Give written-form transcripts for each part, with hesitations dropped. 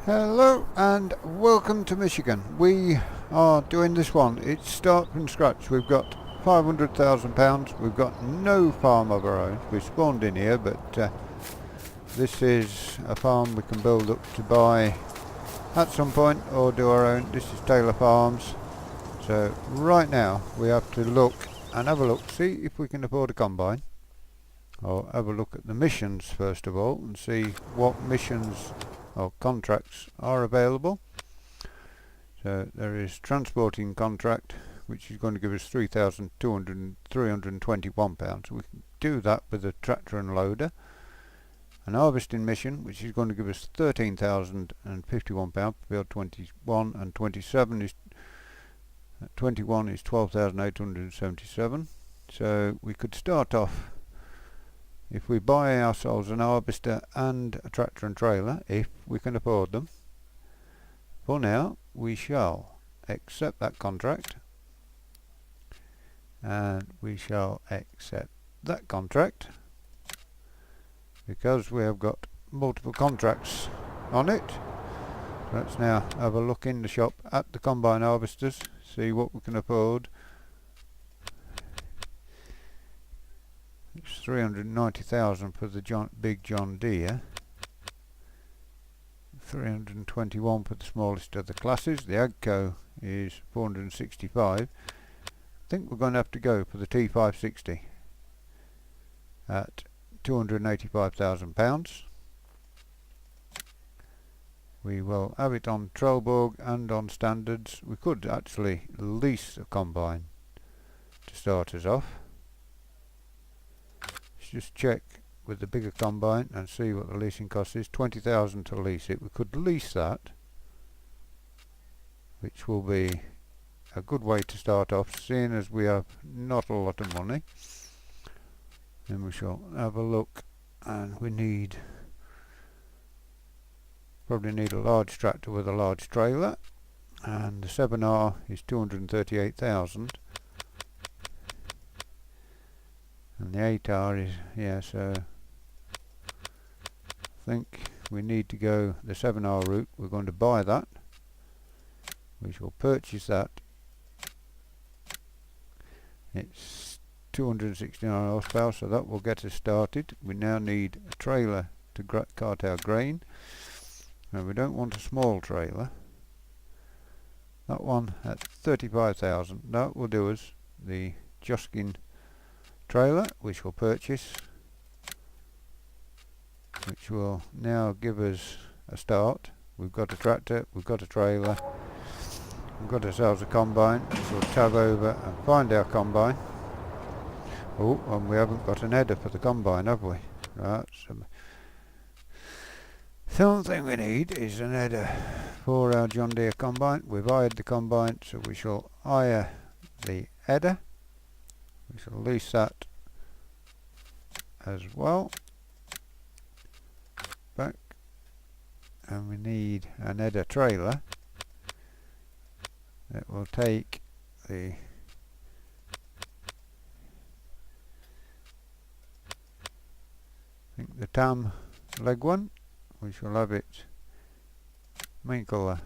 Hello and welcome to Michigan. We are doing this one. It's start from scratch. We've got £500,000. We've got no farm of our own. We spawned in here, but this is a farm we can build up to buy at some point or do our own. This is Taylor Farms. So right now we have to look and have a look, see if we can afford a combine. Or have a look at the missions first of all and see what missions or contracts are available. So there is transporting contract, which is going to give us £3,321. We can do that with a tractor and loader. An harvesting mission, which is going to give us £13,051. Field 21 and 27 is 21 is 12,877. So we could start off, if we buy ourselves an harvester and a tractor and trailer, if we can afford them. For now, we shall accept that contract, and we shall accept that contract because we have got multiple contracts on it. Let's now have a look in the shop at the combine harvesters, see what we can afford. It's 390,000 for the big John Deere, 321 for the smallest of the classes. The AGCO is 465. I think we're going to have to go for the T560 at £285,000. We will have it on Trelleborg and on standards. We could actually lease a combine to start us off. Just check with the bigger combine and see what the leasing cost is. 20,000 to lease it. We could lease that, which will be a good way to start off, seeing as we have not a lot of money. Then we shall have a look, and we probably need a large tractor with a large trailer, and the 7R is 238,000. And the 8R is, so I think we need to go the 7R route. We're going to buy that. We shall purchase that. It's 269 horsepower, so that will get us started. We now need a trailer to cart our grain. And we don't want a small trailer. That one at 35,000. That will do us. The Joskin trailer, which we'll purchase, which will now give us a start. We've got a tractor, we've got a trailer, we've got ourselves a combine, which we'll tab over and find our combine. Oh, and we haven't got an header for the combine, have we? Right, so something we need is an header for our John Deere combine. We've hired the combine, so we shall hire the header. We shall lease that as well. Back, and we need an header trailer that will take the TAM leg one. We shall have it main colour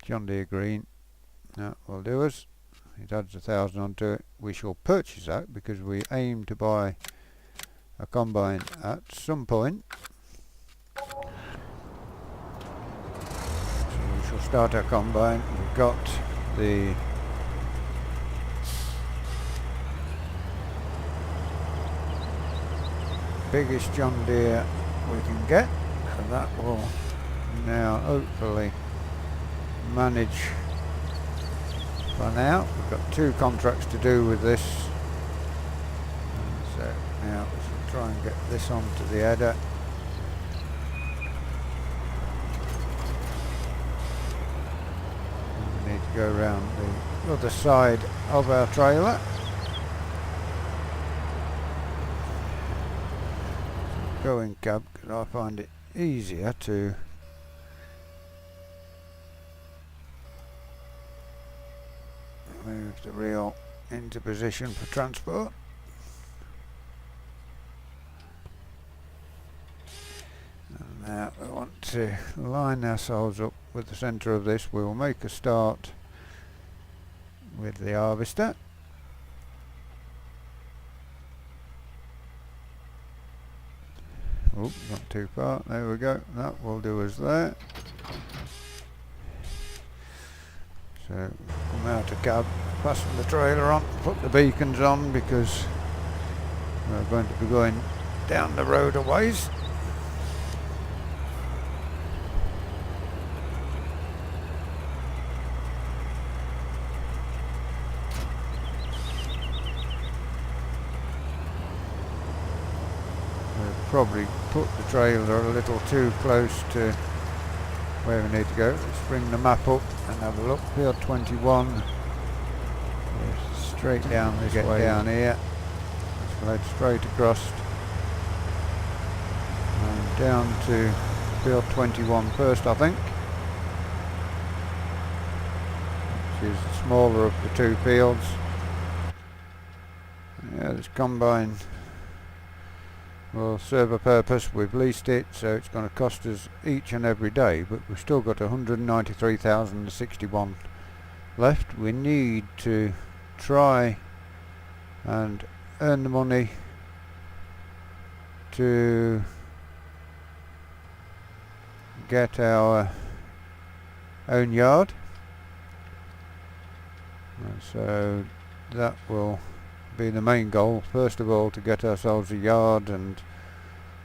John Deere green. That will do us. It adds 1,000 onto it. We shall purchase that because we aim to buy a combine at some point. So we shall start our combine. We've got the biggest John Deere we can get, and that will now hopefully manage for now. We've got 2 contracts to do with this. So now let's try and get this onto the header. And we need to go around the other side of our trailer. Go in cab because I find it easier to move the reel into position for transport. And now we want to line ourselves up with the centre of this. We will make a start with the harvester. Oh, not too far. There we go. That will do us there. So come out of cab, fasten the trailer on, put the beacons on because we're going to be going down the road a ways. Probably put the trailer a little too close to where we need to go. Let's bring the map up and have a look. Field 21. Straight down this way down here. Let's head straight across and down to field 21 first, I think, which is the smaller of the 2 fields. Yeah, this combine will serve a purpose. We've leased it, so it's going to cost us each and every day, but we've still got 193,061 left. We need to try and earn the money to get our own yard, and so that will be the main goal. First of all, to get ourselves a yard and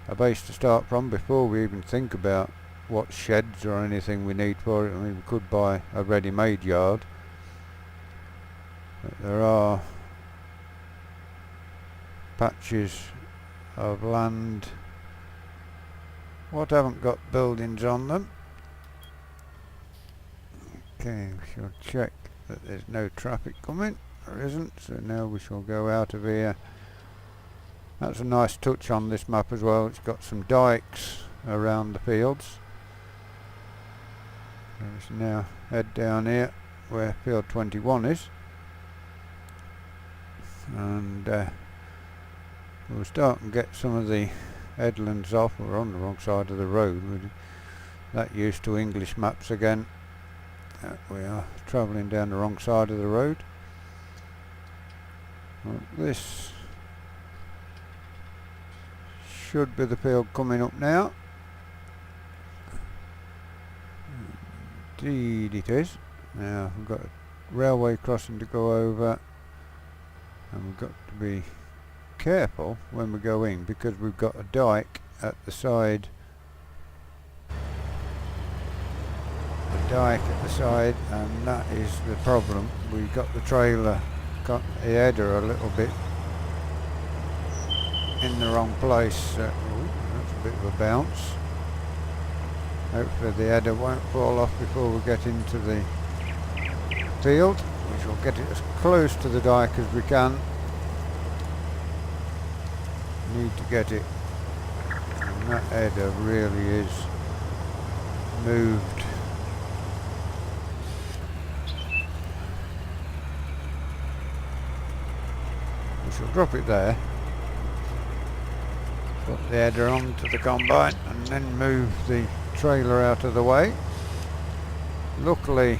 a base to start from before we even think about what sheds or anything we need for it. I mean, we could buy a ready-made yard, but there are patches of land what haven't got buildings on them. Okay, we shall check that there's no traffic coming. There isn't, so now we shall go out of here. That's a nice touch on this map as well. It's got some dikes around the fields. Let's now head down here where field 21 is, and we'll start and get some of the headlands off. We're on the wrong side of the road. We're that used to English maps again. We are travelling down the wrong side of the road. Well, this should be the field coming up now. Indeed it is. Now we've got a railway crossing to go over, and we've got to be careful when we go in because we've got a dike at the side. And that is the problem. We've got the trailer, got the header a little bit in the wrong place. Ooh, that's a bit of a bounce. Hopefully the header won't fall off before we get into the field. We shall get it as close to the dike as we can. Need to get it, and that header really is moved. We shall drop it there, put the header onto the combine, and then move the trailer out of the way. Luckily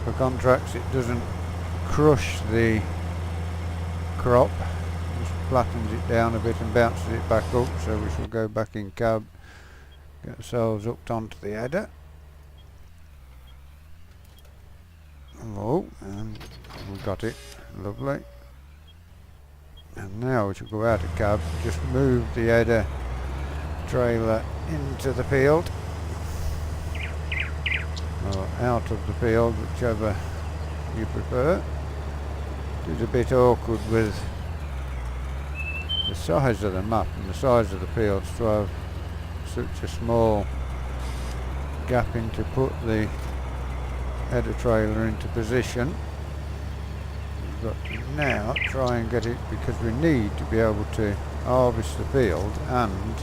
for contracts, it doesn't crush the crop, just flattens it down a bit and bounces it back up. So we shall go back in cab, get ourselves hooked onto the header. Oh, and we've got it. Lovely. And now we shall go out of cab, just move the header trailer into the field. Oh, out of the field, whichever you prefer. It is a bit awkward with the size of the map and the size of the fields to have such a small gap in to put the header trailer into position. We've got to now try and get it, because we need to be able to harvest the field and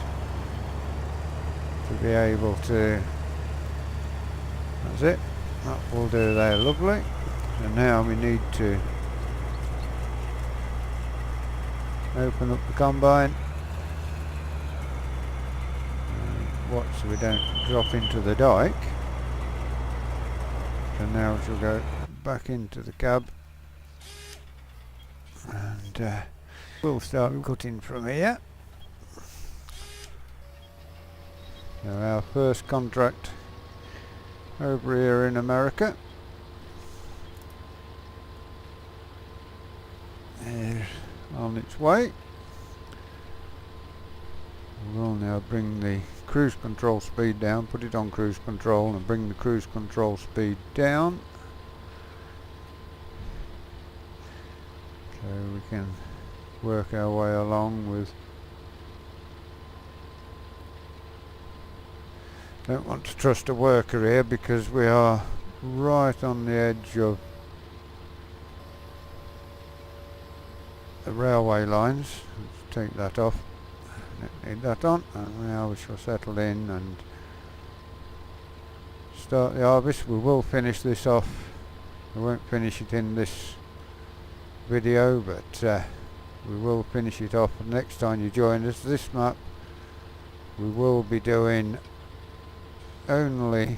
to be able to, that's it, that will do there, lovely. And now we need to open up the combine, so we don't drop into the dike. So now she'll go back into the cab, and we'll start cutting from here. So our first contract over here in America is on its way. We'll now bring the cruise control speed down, put it on cruise control, and bring the cruise control speed down so we can work our way along with. Don't want to trust a worker here because we are right on the edge of the railway lines. Let's take that off. Don't need that on, and now we shall settle in and start the harvest. We will finish this off. We won't finish it in this video, but we will finish it off the next time you join us. This map we will be doing only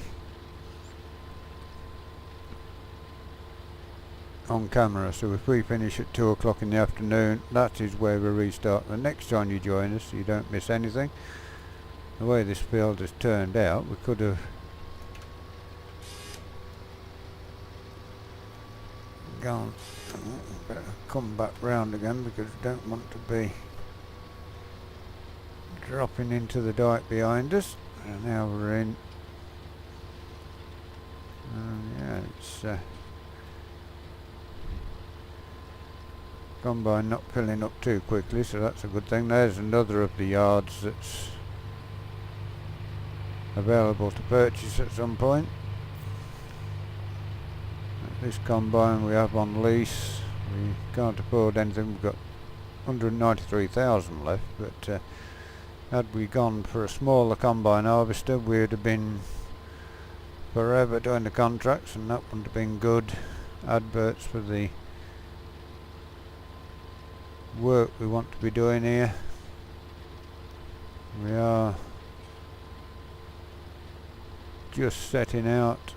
on camera, so if we finish at 2 o'clock in the afternoon, that is where we restart. The next time you join us, so you don't miss anything. The way this field has turned out, we could have gone, better come back round again because we don't want to be dropping into the dike behind us. And now we're in. Yeah, it's combine not filling up too quickly, so that's a good thing. There's another of the yards that's available to purchase at some point. This combine we have on lease. We can't afford anything. We've got 193,000 left, but had we gone for a smaller combine harvester, we'd have been forever doing the contracts, and that wouldn't have been good adverts for the work we want to be doing here. We are just setting out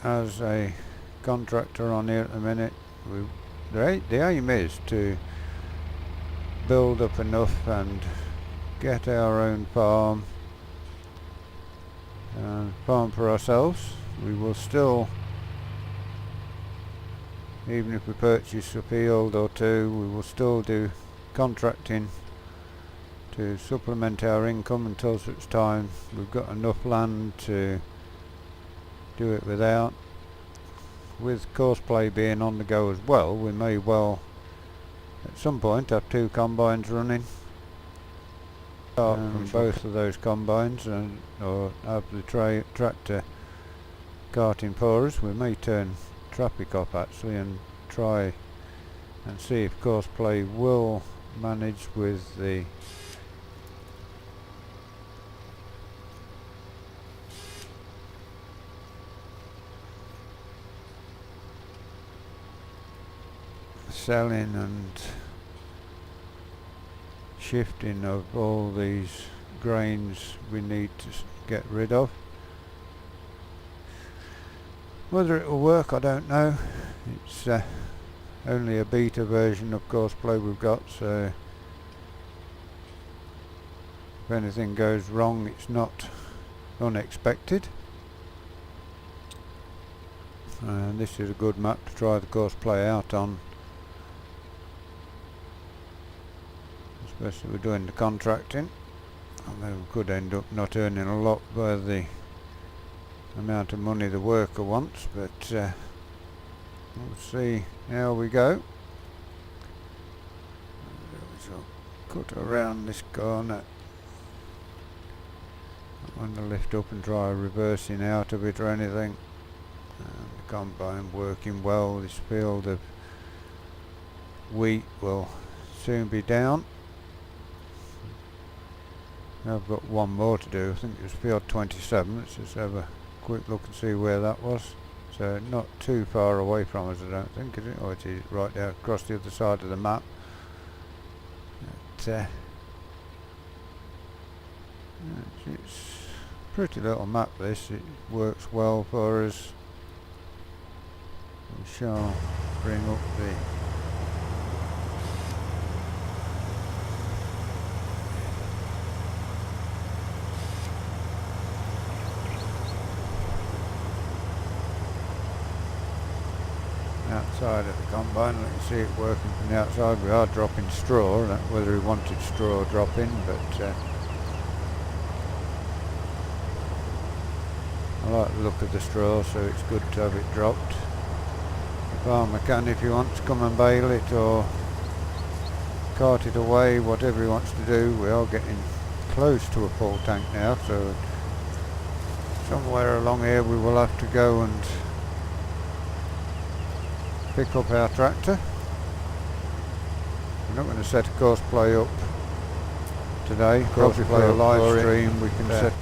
as a contractor on here at the minute. The aim is to build up enough and get our own farm and farm for ourselves. We will still, even if we purchase a field or two, we will still do contracting to supplement our income until such time we've got enough land to do it without. With Courseplay being on the go as well, we may well at some point have 2 combines running. Start from both of those combines, or have the tractor carting for us. We may turn traffic off actually and try and see if Courseplay will manage with the selling and shifting of all these grains we need to get rid of. Whether it will work, I don't know. It's only a beta version of Courseplay we've got, so if anything goes wrong, it's not unexpected. And this is a good map to try the Courseplay out on, especially if we're doing the contracting. Although we could end up not earning a lot by the amount of money the worker wants, but we'll see how we go. So cut around this corner. I want to lift up and try reversing out of it or anything. The combine working well. This field of wheat will soon be down. I've got one more to do. I think it was field 27. Let's just have a quick look and see where that was. So not too far away from us, I don't think, is it? Or it is right there across the other side of the map. But, it's a pretty little map this. It works well for us. We shall bring up the outside of the combine. Let you see it working from the outside. We are dropping straw. I don't know whether we wanted straw dropping, but I like the look of the straw, so it's good to have it dropped. The farmer can, if he wants, come and bale it or cart it away, whatever he wants to do. We are getting close to a full tank now, so somewhere along here we will have to go and pick up our tractor. We're not going to set a course play up today. Probably for a live stream we can set.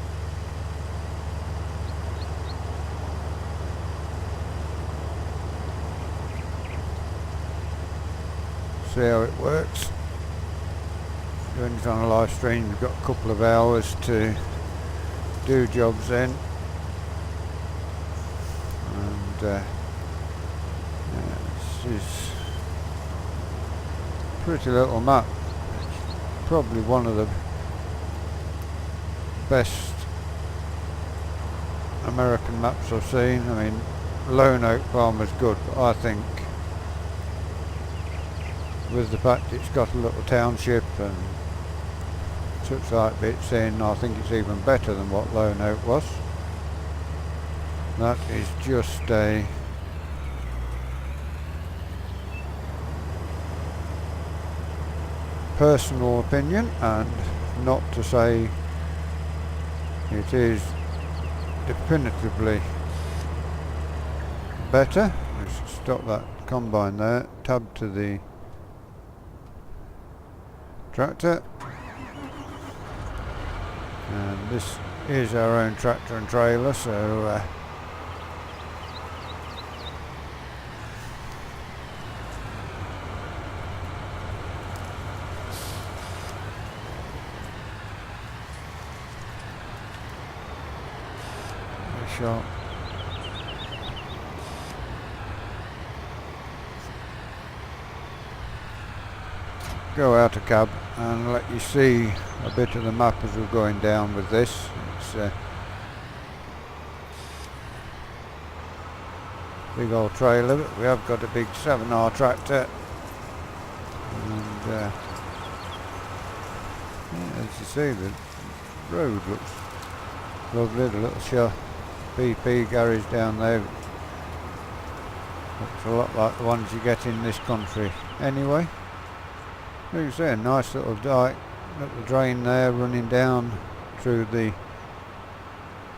See how it works. Doing it on a live stream, we've got a couple of hours to do jobs in, and this is a pretty little map. It's probably one of the best American maps I've seen. I mean, Lone Oak Farm is good, but I think with the fact it's got a little township and such like bits in, I think it's even better than what Lone Oak was. That is just a personal opinion, and not to say it is definitively better. Let's stop that combine there, tab to the tractor, and this is our own tractor and trailer, so we shall go out a cab and let you see a bit of the map as we're going down with this. It's big old trailer, but we have got a big 7R tractor, and yeah, as you see, the road looks lovely. The little shop BP garage down there looks a lot like the ones you get in this country anyway. You can see a nice little dike, little drain there running down through the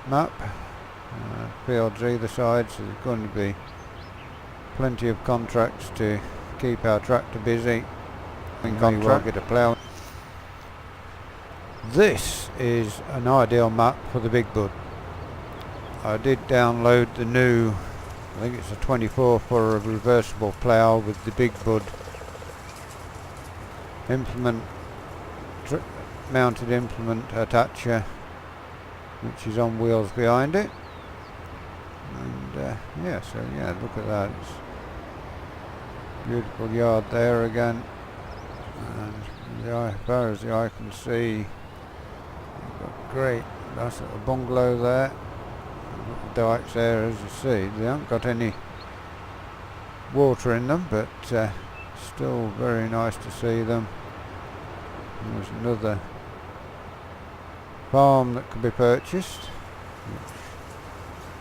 map, fields either side, so there's going to be plenty of contracts to keep our tractor busy. And we will get a plough. This is an ideal map for the Big Bud. I did download the new, I think it's a 24 for a reversible plough with the Big Bud implement, mounted implement attacher, which is on wheels behind it, and yeah, so yeah, look at that. It's beautiful yard there again, and as far as the eye can see, you've got great nice little bungalow there, little dikes there, as you see. They haven't got any water in them, but still very nice to see them. And there's another farm that can be purchased, which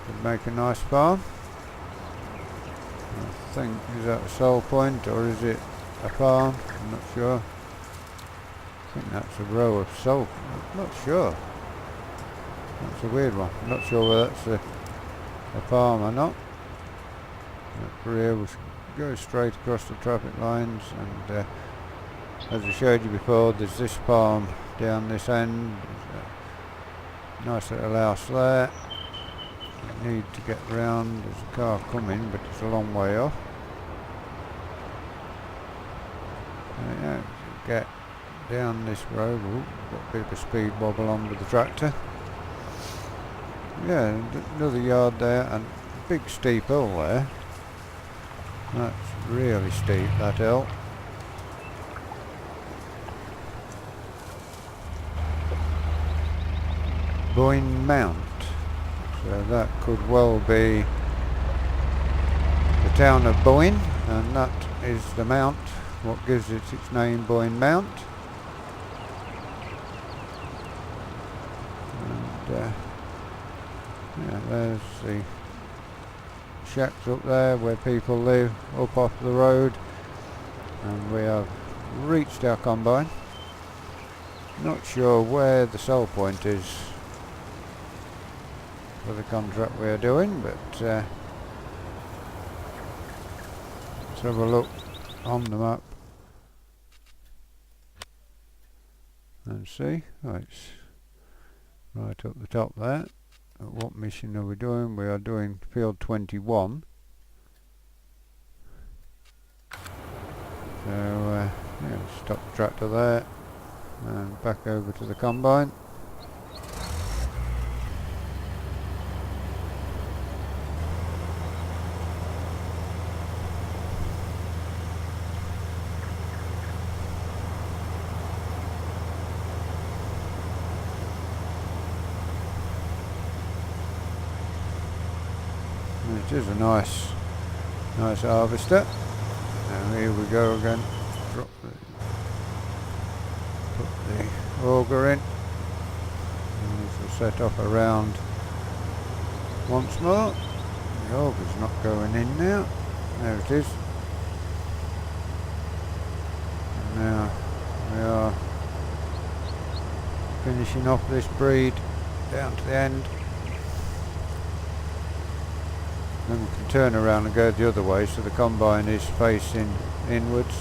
Could make a nice farm. I think, is that a sole point or is it a farm? I'm not sure. I think that's a row of sole. I'm not sure. That's a weird one. I'm not sure whether that's a farm or not. That rear will go straight across the traffic lines, and as I showed you before, there's this farm down this end. There's a nice little house there. You need to get round. There's a car coming, but it's a long way off. Yeah, get down this road. Ooh, got a bit of a speed wobble on with the tractor. Yeah, another yard there, and a big steep hill there. That's really steep, that hill. Boyne Mount. So that could well be the town of Boyne, and that is the mount, what gives it its name, Boyne Mount. And yeah, there's the shacks up there where people live, up off the road, and we have reached our combine. Not sure where the sell point is for the contract we are doing, but let's have a look on the map and see. Oh, it's right up the top there. What mission are we doing? We are doing field 21. So yeah, stop the tractor there and back over to the combine. It is a nice harvester. And here we go again. Put the auger in. And this will set off around once more. The auger's not going in now. There it is. And now we are finishing off this breed down to the end. Then we can turn around and go the other way, so the combine is facing inwards.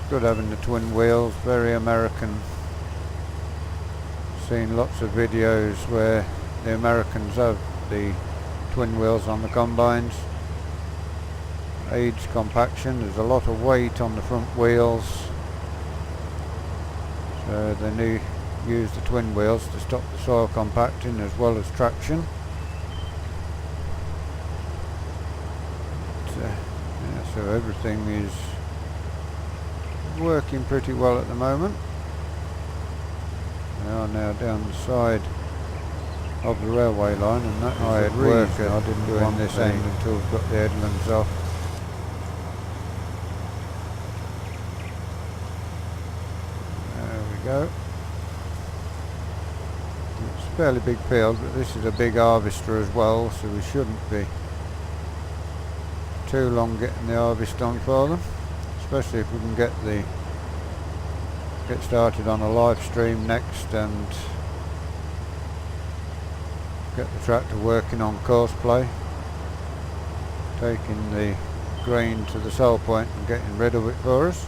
Good having the twin wheels, very American. Seen lots of videos where the Americans have the twin wheels on the combines. Aids compaction, there's a lot of weight on the front wheels, so they use the twin wheels to stop the soil compacting as well as traction. Yeah, so everything is working pretty well at the moment. We are now down the side of the railway line, and that is a reason I didn't do on this end until we've got the headlands off. There we go. It's a fairly big field, but this is a big harvester as well, so we shouldn't be too long getting the harvest on for them, especially if we can get started on a live stream next and get the tractor working on course play, taking the grain to the sell point and getting rid of it for us.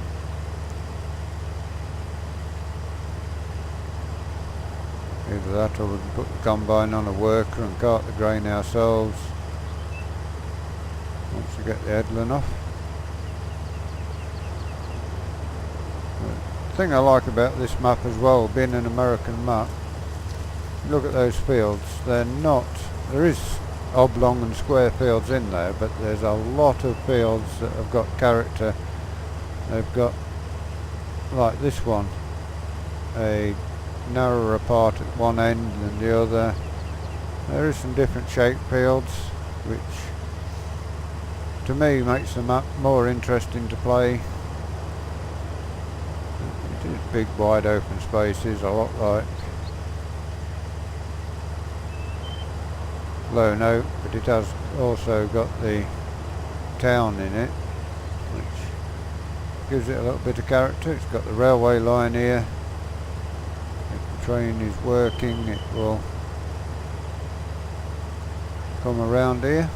Either that or we can put the combine on a worker and cart the grain ourselves once we get the headland off. The thing I like about this map as well, being an American map, look at those fields. There is oblong and square fields in there, but there's a lot of fields that have got character. They've got, like this one, a narrower part at one end than the other. There is some different shaped fields, which to me makes the map more interesting to play. It is big wide open spaces, a lot like low note, but it has also got the town in it, which gives it a little bit of character. It's got the railway line here. If the train is working, it will come around here.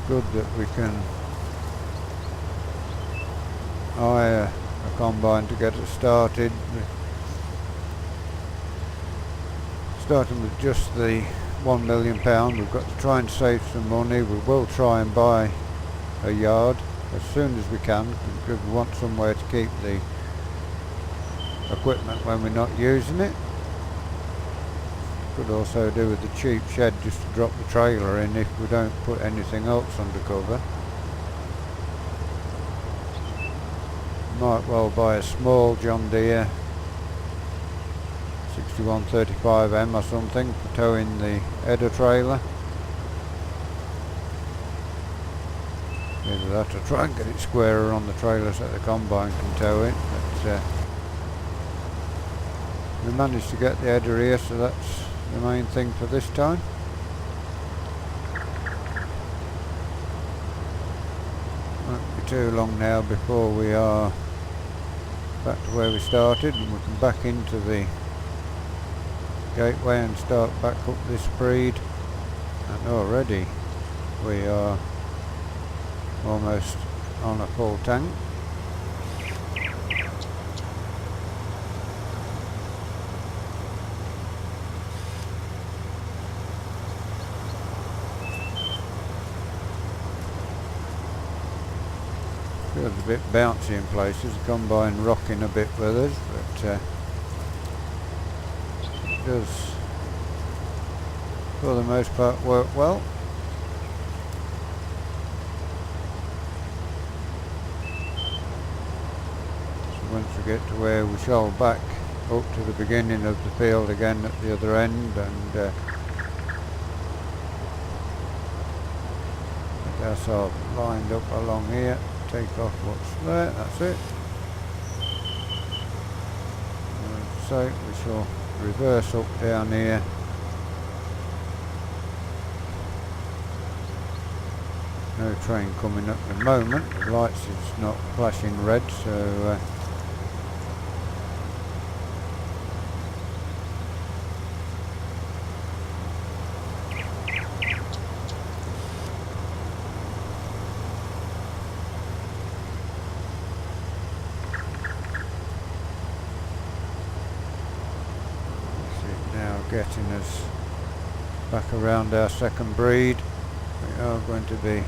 Good that we can hire a combine to get us started. Starting with just the £1 million, we've got to try and save some money. We will try and buy a yard as soon as we can, because we want somewhere to keep the equipment when we're not using it. Could also do with the cheap shed just to drop the trailer in if we don't put anything else under cover. Might well buy a small John Deere 6135M or something for towing the header trailer. Either that or try and get it squarer on the trailer so the combine can tow it. But we managed to get the header here, so that's the main thing for this time. Won't be too long now before we are back to where we started, and we can back into the gateway and start back up this breed. And already we are almost on a full tank. Feels a bit bouncy in places, the combine rocking a bit with us, but it does for the most part work well. So once we get to where we shall back up to the beginning of the field again at the other end, and get ourselves lined up along here. Take off what's there, that's it. So we shall reverse up down here. No train coming at the moment, the lights is not flashing red, so getting us back around our second breed. We are going to be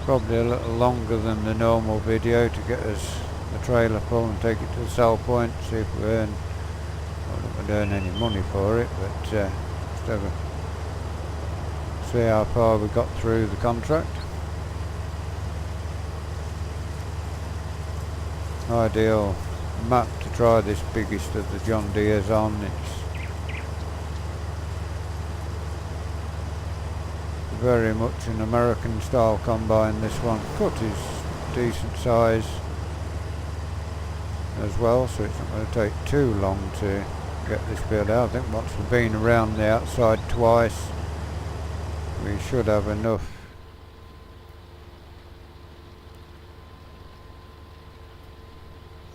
probably a little longer than the normal video to get us the trailer full and take it to the sell point, see if we earn, well, not going to earn any money for it, but just have a see how far we got through the contract. Ideal map to try this biggest of the John Deeres on. It's very much an American style combine, this one. Foot is decent size as well, so it's not going to take too long to get this built out. I think once we've been around the outside twice, we should have enough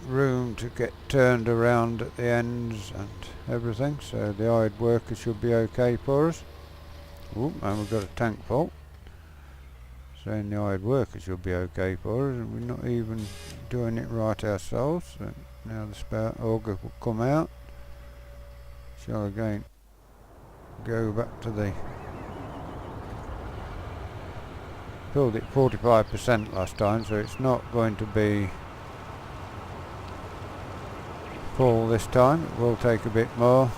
room to get turned around at the ends and everything, so the eyed worker should be okay for us. Ooh, and we've got a tank fault, saying the eyed worker should be okay for us, and we're not even doing it right ourselves. So now the spout auger will come out. Shall again go back to the, filled it 45% last time, so it's not going to be full this time. It will take a bit more.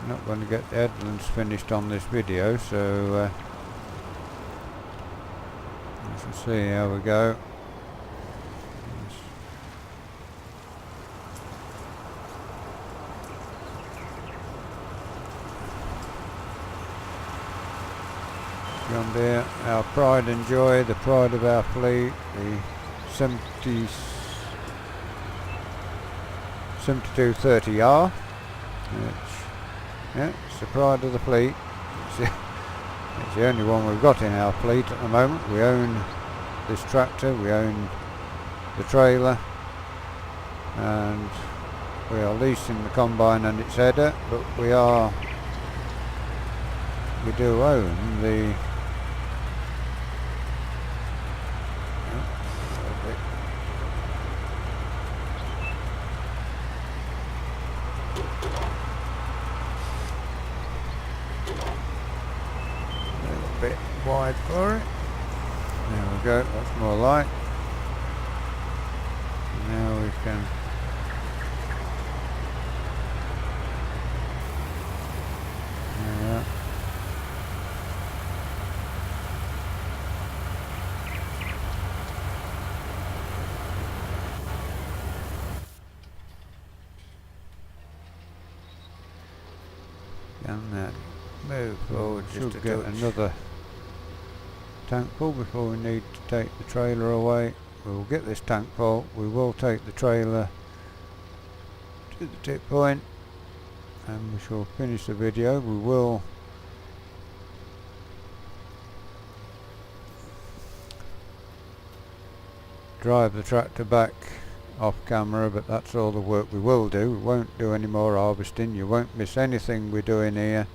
I'm not going to get the headlands finished on this video, so we shall see how we go. John Deere, our pride and joy, the pride of our fleet, the 7230R. It's the pride of the fleet. It's the only one we've got in our fleet at the moment. We own this tractor, we own the trailer, and we are leasing the combine and its header, but we do own the bit wide for it. There we go, that's more light. Now we can move forward. Should get another tank full before we need to take the trailer away. We will get this tank full. We will take the trailer to the tip point and we shall finish the video. We will drive the tractor back off camera, but that's all the work we will do. We won't do any more harvesting. You won't miss anything we're doing here.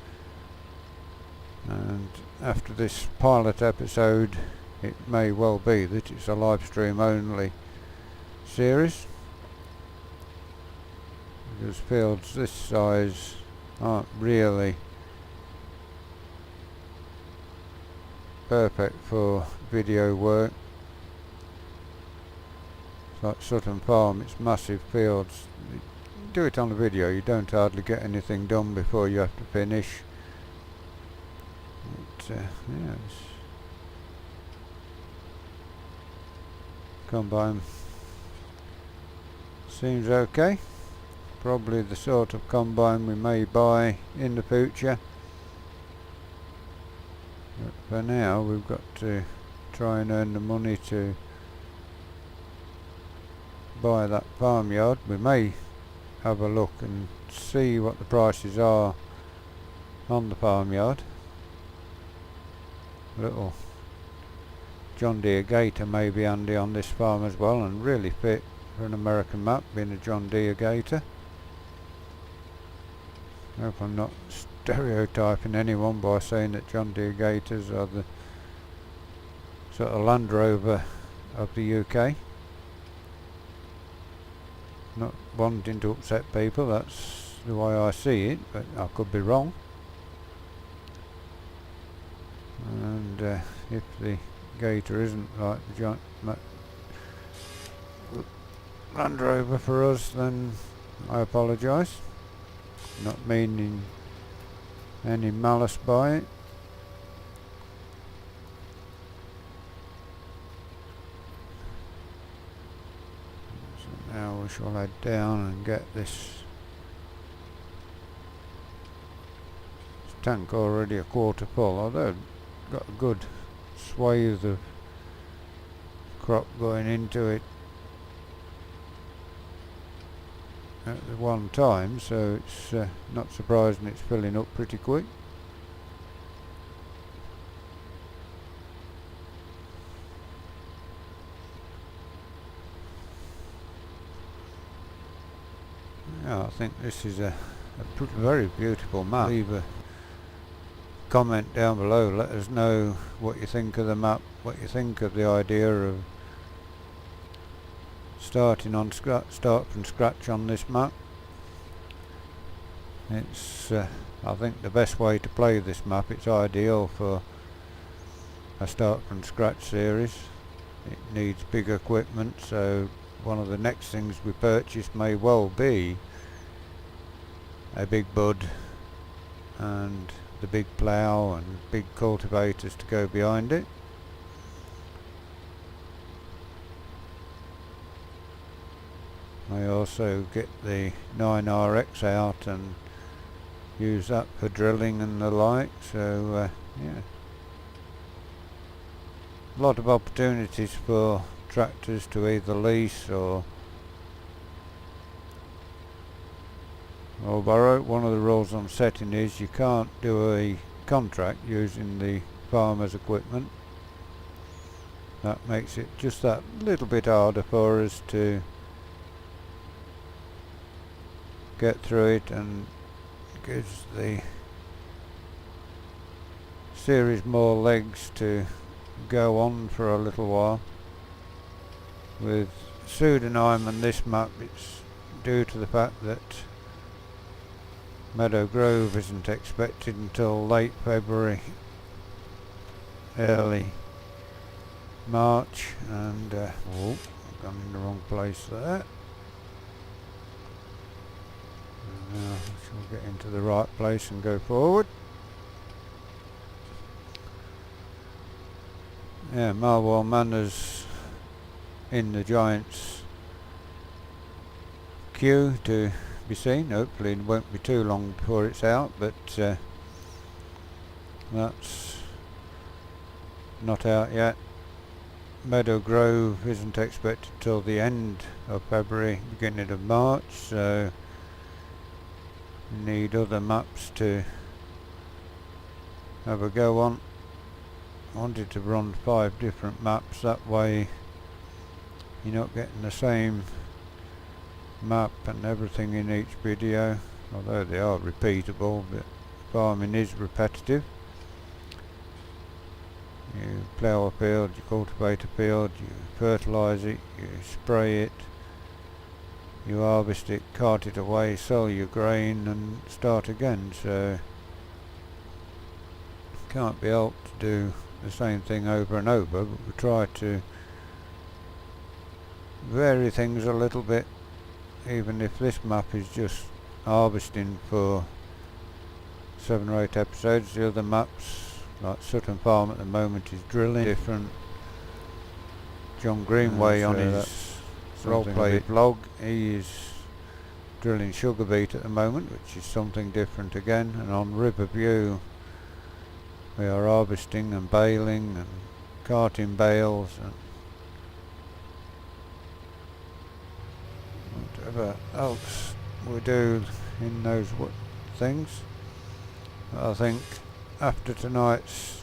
And after this pilot episode, it may well be that it's a live stream only series, because fields this size aren't really perfect for video work. It's like Sutton Farm, it's massive fields. You do it on the video, you don't hardly get anything done before you have to finish. But, yes. Combine seems okay. Probably the sort of combine we may buy in the future. But for now we've got to try and earn the money to buy that farmyard. We may have a look and see what the prices are on the farmyard. Little John Deere Gator may be handy on this farm as well, and really fit for an American map, being a John Deere Gator. I hope I'm not stereotyping anyone by saying that John Deere Gators are the sort of Land Rover of the UK. Not wanting to upset people, that's the way I see it, but I could be wrong. And if the Gator isn't like the giant Land Rover for us, then I apologise. Not meaning any malice by it. So now we shall head down and get this tank already a quarter full, although got a good swathe of crop going into it at the one time, so it's not surprising it's filling up pretty quick. Yeah, I think this is a very beautiful map. Leave a comment down below, let us know what you think of the map, what you think of the idea of start from scratch on this map. It's I think the best way to play this map. It's ideal for a start from scratch series. It needs big equipment, so one of the next things we purchase may well be a big bud and the big plough and big cultivators to go behind it. I also get the 9RX out and use that for drilling and the like, so yeah. a lot of opportunities for tractors to either lease or borrow. One of the rules I'm setting is you can't do a contract using the farmer's equipment. That makes it just that little bit harder for us to get through it, and gives the series more legs to go on for a little while. With pseudonym and this map, it's due to the fact that Meadow Grove isn't expected until late February, early March, and oh, I've gone in the wrong place there. And now I shall get into the right place and go forward. Yeah, Marwell Manor's in the Giants queue to be seen. Hopefully it won't be too long before it's out, but that's not out yet. Meadow Grove isn't expected till the end of February, beginning of March, so we need other maps to have a go on. I wanted to run 5 different maps, that way you're not getting the same map and everything in each video, although they are repeatable, but farming is repetitive. You plough a field, you cultivate a field, you fertilise it, you spray it, you harvest it, cart it away, sell your grain and start again, so can't be helped to do the same thing over and over, but we try to vary things a little bit. Even if this map is just harvesting for 7 or 8 episodes, the other maps, like Sutton Farm at the moment, is drilling. Different. John Greenway on his roleplay vlog, he is drilling sugar beet at the moment, which is something different again. And on Riverview we are harvesting and baling and carting bales and whatever else we do in those things. I think after tonight's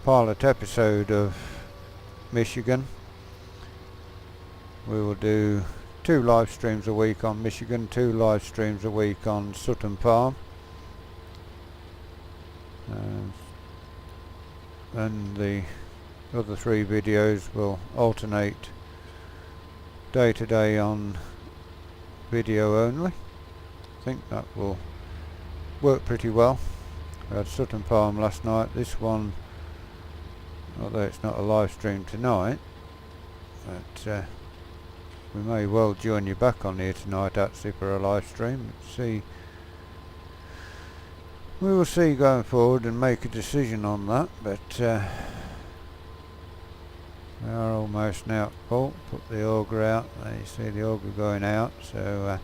pilot episode of Michigan, we will do 2 live streams a week on Michigan, 2 live streams a week on Sutton Farm, and the other 3 videos will alternate day to day on video only. I think that will work pretty well. We had Sutton Farm last night. This one, although it's not a live stream tonight, but we may well join you back on here tonight actually for a live stream. We will see going forward and make a decision on that, but we are almost now at full. Put the auger out, there you see the auger going out, so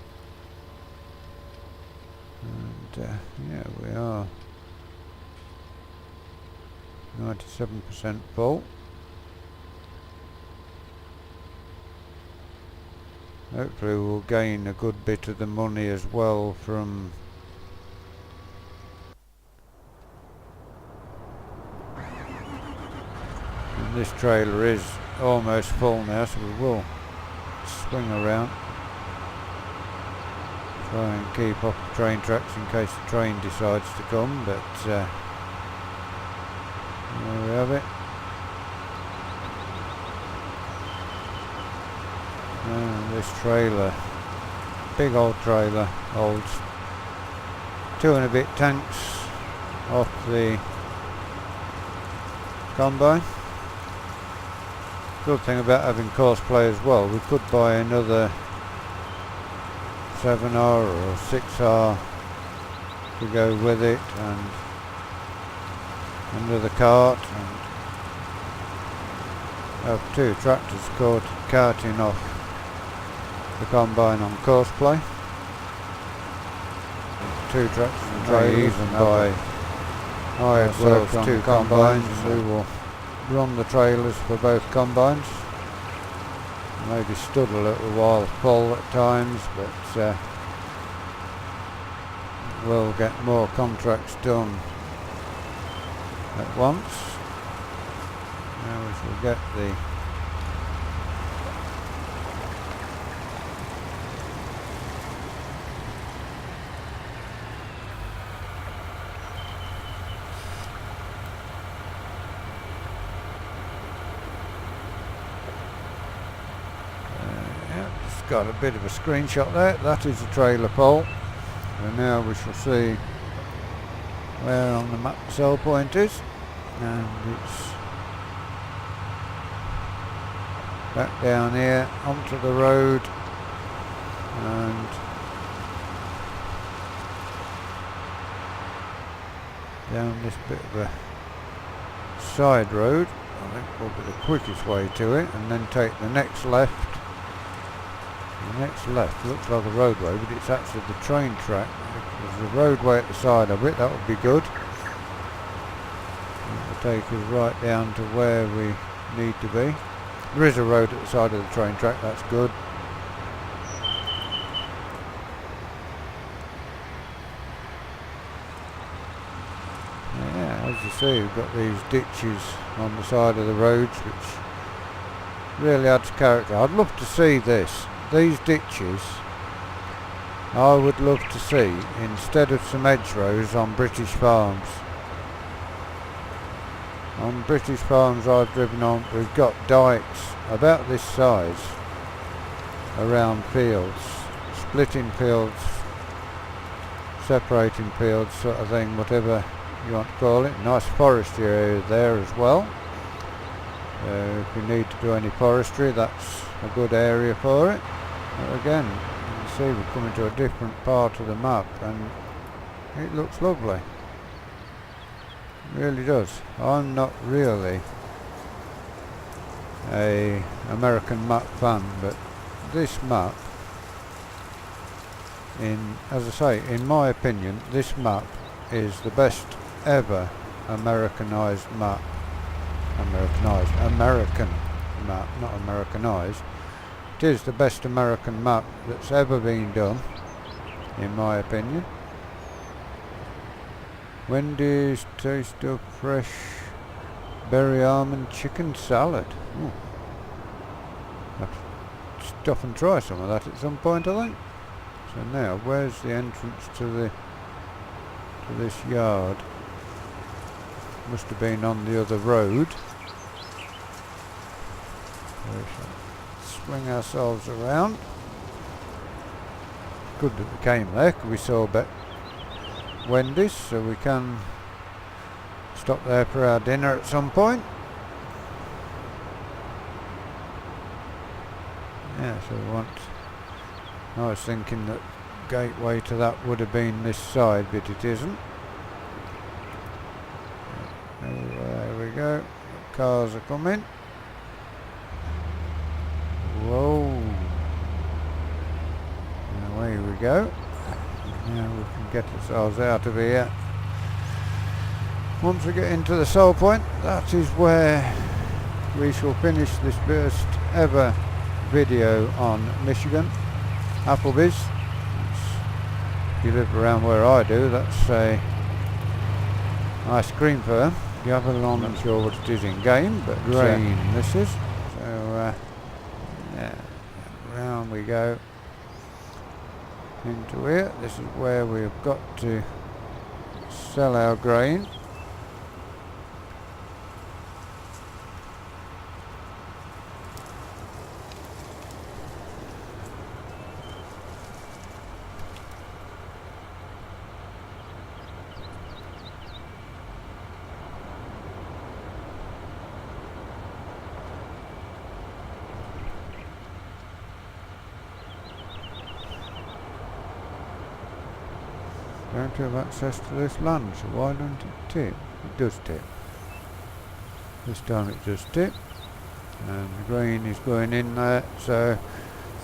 yeah, we are 97% full. Hopefully we'll gain a good bit of the money as well from this trailer is almost full now, so we will swing around, try and keep off the train tracks in case the train decides to come, but there we have it. And this trailer, big old trailer, holds 2 and a bit tanks off the combine. Good thing about having courseplay as well, we could buy another 7R or 6R to go with it, and another cart, and have 2 tractors carting off the combine on courseplay. 2 tractors and trailers, and by hire ourselves 2 combines, we will run the trailers for both combines. Maybe stood a little while full at times, but we'll get more contracts done at once. Now we shall get the got a bit of a screenshot there. That is a trailer pole. And now we shall see where on the map the sell point is, and it's back down here onto the road and down this bit of a side road. I think will be the quickest way to it, and then take the next left. The next left looks like a roadway, but it's actually the train track. There's a roadway at the side of it, that would be good. It will take us right down to where we need to be. There is a road at the side of the train track, that's good. Yeah, as you see, we've got these ditches on the side of the roads, which really adds character. I'd love to see this. These ditches, I would love to see instead of some hedgerows on British farms. On British farms I've driven on, we've got dikes about this size around fields, splitting fields, separating fields, sort of thing, whatever you want to call it. Nice forestry area there as well. If you need to do any forestry, that's a good area for it. But again, you can see we're coming to a different part of the map, and it looks lovely. It really does. I'm not really a American map fan, but this map, as I say, in my opinion, this map is the best ever Americanized map. American map, not Americanized. It is the best American map that's ever been done, in my opinion. Wendy's taste of fresh berry almond chicken salad. Ooh. I'll have to stop and try some of that at some point, I think. So now, where's the entrance to this yard? Must have been on the other road. We shall swing ourselves around. Good that we came there, because we saw Wendy's, so we can stop there for our dinner at some point. Yeah, so we want. I was thinking that gateway to that would have been this side, but it isn't. Oh, there we go. Cars are coming. Whoa. And away we go. Now we can get ourselves out of here. Once we get into the sell point, that is where we shall finish this first ever video on Michigan. Applebee's. If you live around where I do, that's a ice cream firm. I'm not sure what it is in game, but green this is. So yeah, round we go into here. This is where we've got to sell our grain. Don't have access to this land, so why don't it tip? It does tip. This time it does tip, and the grain is going in there. So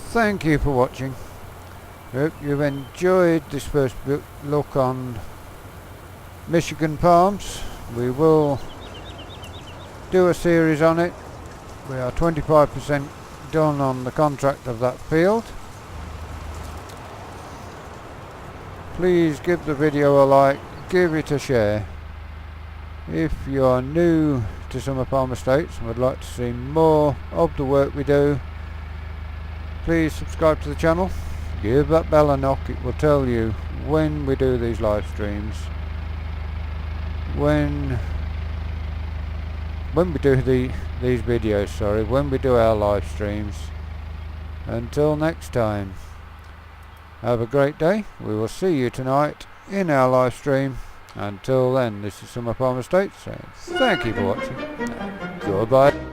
thank you for watching. Hope you've enjoyed this first look on Michigan farms. We will do a series on it. We are 25% done on the contract of that field. Please give the video a like, give it a share. If you are new to Summer Farm Estates and would like to see more of the work we do, please subscribe to the channel. Give that bell a knock, it will tell you when we do these live streams, when we do these videos, sorry, when we do our live streams. Until next time, have a great day. We will see you tonight in our live stream. Until then, this is Summer Farm Estates saying thank you for watching. Goodbye.